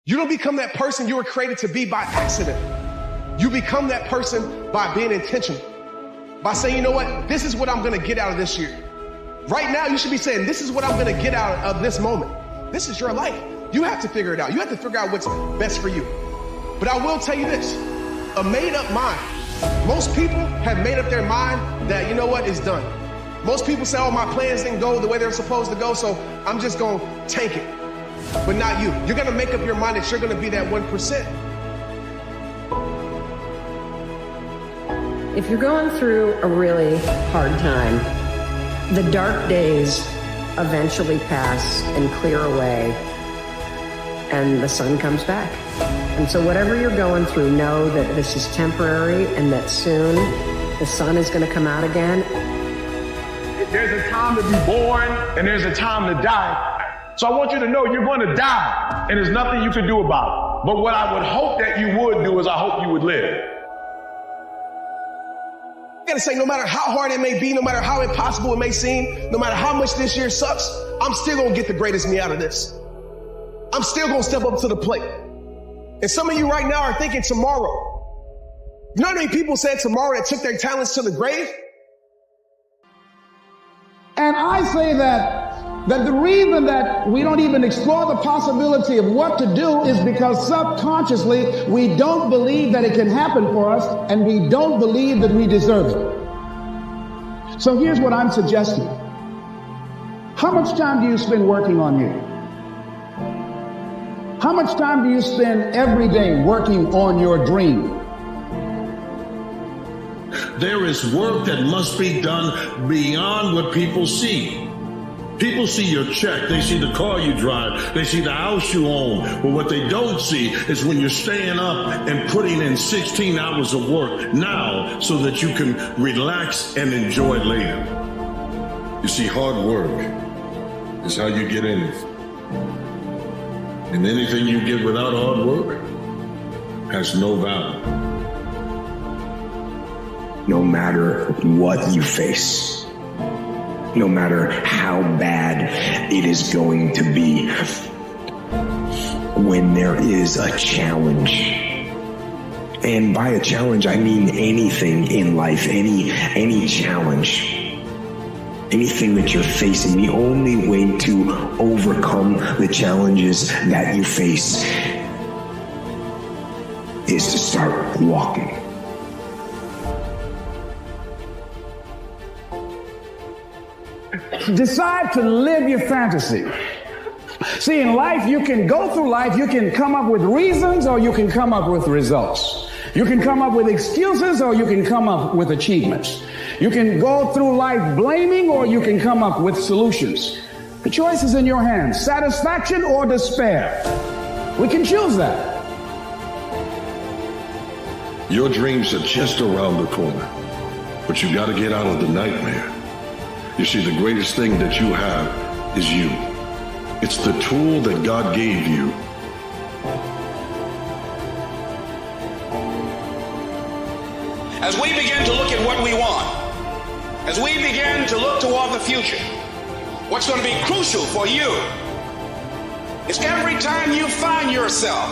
You don't become that person you were created to be by accident. You become that person by being intentional. By saying, you know what? This is what I'm going to get out of this year. Right now, you should be saying, this is what I'm going to get out of this moment. This is your life. You have to figure it out. You have to figure out what's best for you. But I will tell you this, a made up mind. Most people have made up their mind that, you know what, it's done. Most people say, oh, my plans didn't go the way they're supposed to go, so I'm just going to tank it. But not you. You're going to make up your mind that you're going to be that 1%. If you're going through a really hard time, the dark days eventually pass and clear away, and the sun comes back. And so whatever you're going through, know that this is temporary and that soon the sun is going to come out again. There's a time to be born and there's a time to die. So I want you to know you're going to die and there's nothing you can do about it. But what I would hope that you would do is I hope you would live. I gotta say, no matter how hard it may be, no matter how impossible it may seem, no matter how much this year sucks, I'm still gonna get the greatest me out of this. I'm still gonna step up to the plate. And some of you right now are thinking tomorrow. You know how many people said tomorrow that took their talents to the grave? And I say that the reason that we don't even explore the possibility of what to do is because subconsciously we don't believe that it can happen for us, and we don't believe that we deserve it. So here's what I'm suggesting. How much time do you spend working on you? How much time do you spend every day working on your dream? There is work that must be done beyond what people see. People see your check, they see the car you drive, they see the house you own. But what they don't see is when you're staying up and putting in 16 hours of work now so that you can relax and enjoy later. You see, hard work is how you get in it. And anything you get without hard work has no value. No matter what you face, no matter how bad it is going to be, when there is a challenge, and by a challenge I mean anything in life, any challenge, anything that you're facing, the only way to overcome the challenges that you face is to start walking. Decide to live your fantasy. See, in life, you can go through life, you can come up with reasons or you can come up with results. You can come up with excuses or you can come up with achievements. You can go through life blaming or you can come up with solutions. The choice is in your hands, satisfaction or despair. We can choose that. Your dreams are just around the corner, but you got to get out of the nightmare. You see, the greatest thing that you have is you. It's the tool that God gave you. As we begin to look at what we want, as we begin to look toward the future, what's going to be crucial for you is every time you find yourself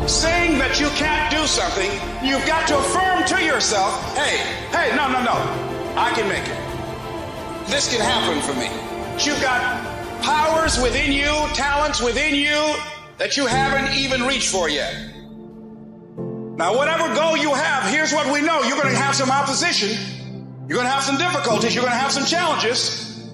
saying that you can't do something, you've got to affirm to yourself, hey, no, I can make it. This can happen for me. You've got powers within you, talents within you that you haven't even reached for yet. Now, whatever goal you have, here's what we know. You're going to have some opposition. You're going to have some difficulties. You're going to have some challenges.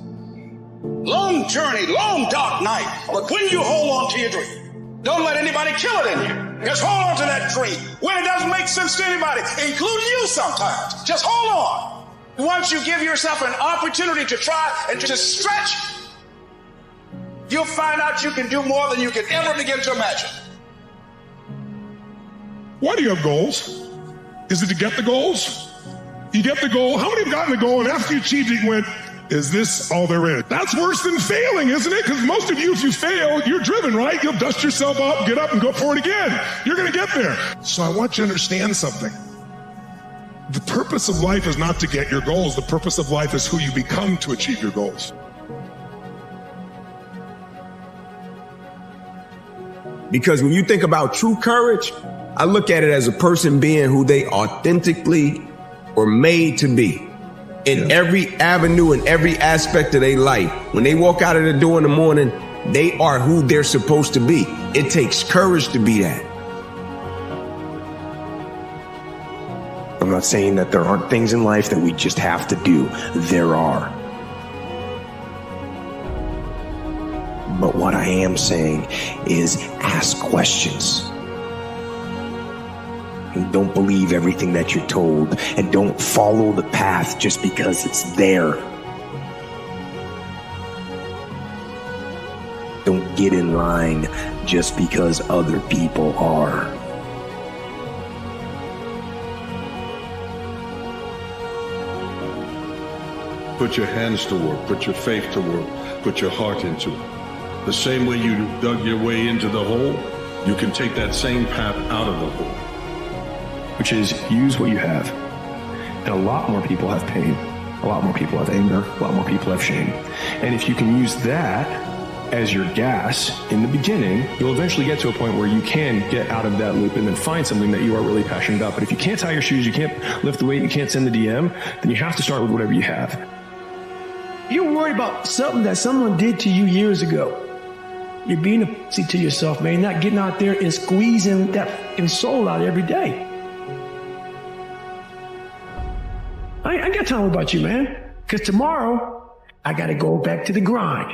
Long journey, long dark night. But when you hold on to your dream, don't let anybody kill it in you. Just hold on to that dream. When it doesn't make sense to anybody, including you sometimes, just hold on. Once you give yourself an opportunity to try and to stretch, you'll find out you can do more than you can ever begin to imagine. Why do you have goals? Is it to get the goals? You get the goal. How many have gotten the goal and after you achieved it, you went, is this all there is? That's worse than failing, isn't it? Because most of you, if you fail, you're driven, right? You'll dust yourself up, get up and go for it again. You're going to get there. So I want you to understand something. The purpose of life is not to get your goals. The purpose of life is who you become to achieve your goals. Because when you think about true courage, I look at it as a person being who they authentically were made to be. In every avenue, in every aspect of their life. When they walk out of the door in the morning, they are who they're supposed to be. It takes courage to be that. I'm not saying that there aren't things in life that we just have to do. There are. But what I am saying is ask questions. And don't believe everything that you're told. And don't follow the path just because it's there. Don't get in line just because other people are. Put your hands to work, put your faith to work, put your heart into it. The same way you dug your way into the hole, you can take that same path out of the hole. Which is use what you have. And a lot more people have pain. A lot more people have anger. A lot more people have shame. And if you can use that as your gas in the beginning, you'll eventually get to a point where you can get out of that loop and then find something that you are really passionate about. But if you can't tie your shoes, you can't lift the weight, you can't send the DM, then you have to start with whatever you have. You're worried about something that someone did to you years ago. You're being a pussy to yourself, man. You're not getting out there and squeezing that fucking soul out every day. I ain't got time about you, man. Because tomorrow, I got to go back to the grind.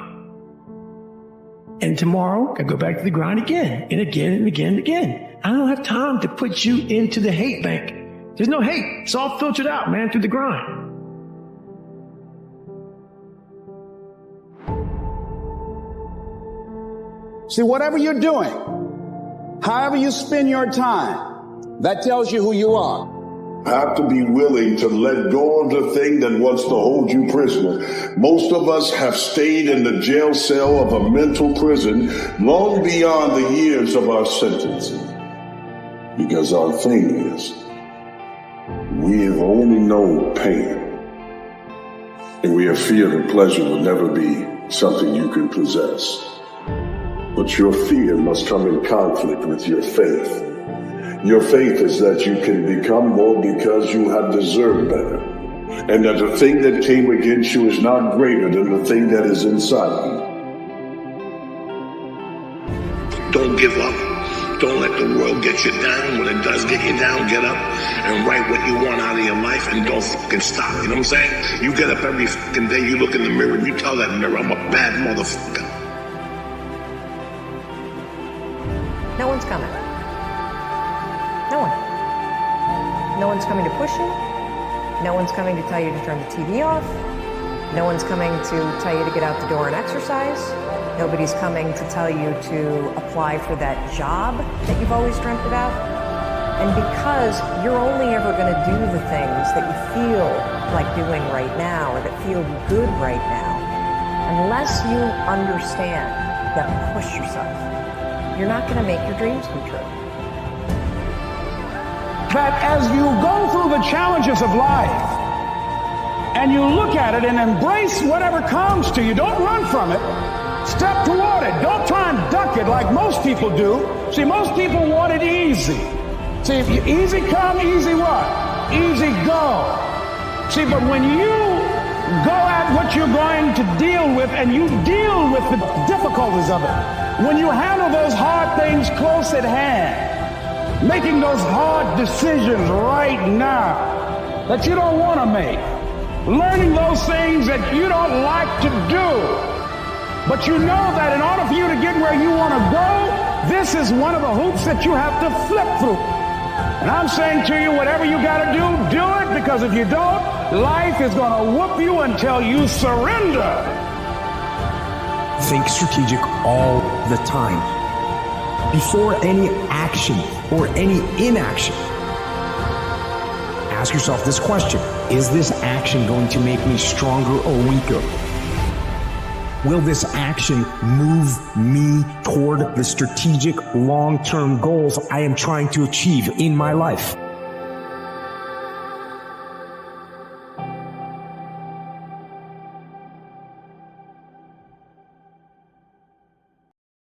And tomorrow, I go back to the grind again and again and again and again. I don't have time to put you into the hate bank. There's no hate. It's all filtered out, man, through the grind. See, whatever you're doing, however you spend your time, that tells you who you are. Have to be willing to let go of the thing that wants to hold you prisoner. Most of us have stayed in the jail cell of a mental prison long beyond the years of our sentencing. Because our thing is, we have only known pain. And we have feared that pleasure will never be something you can possess. But your fear must come in conflict with your faith. Your faith is that you can become more because you have deserved better. And that the thing that came against you is not greater than the thing that is inside you. Don't give up. Don't let the world get you down. When it does get you down, get up and write what you want out of your life and don't fucking stop. You know what I'm saying? You get up every fucking day, you look in the mirror and you tell that mirror, I'm a bad motherfucker. No one's coming. No one. No one's coming to push you. No one's coming to tell you to turn the TV off. No one's coming to tell you to get out the door and exercise. Nobody's coming to tell you to apply for that job that you've always dreamt about. And because you're only ever going to do the things that you feel like doing right now or that feel good right now, unless you understand that push yourself, you're not going to make your dreams come true. That as you go through the challenges of life and you look at it and embrace whatever comes to you, don't run from it. Step toward it. Don't try and duck it like most people do. See, most people want it easy. See, if you easy come, easy what? Easy go. See, but when you go at what you're going to deal with and you deal with the difficulties of it, when you handle those hard things close at hand, making those hard decisions right now that you don't want to make, learning those things that you don't like to do, but you know that in order for you to get where you want to go, this is one of the hoops that you have to flip through. And I'm saying to you, whatever you got to do it, because if you don't, life is going to whoop you until you surrender. Think strategic all the time. Before any action or any inaction, ask yourself this question: is this action going to make me stronger or weaker? Will this action move me toward the strategic long-term goals I am trying to achieve in my life?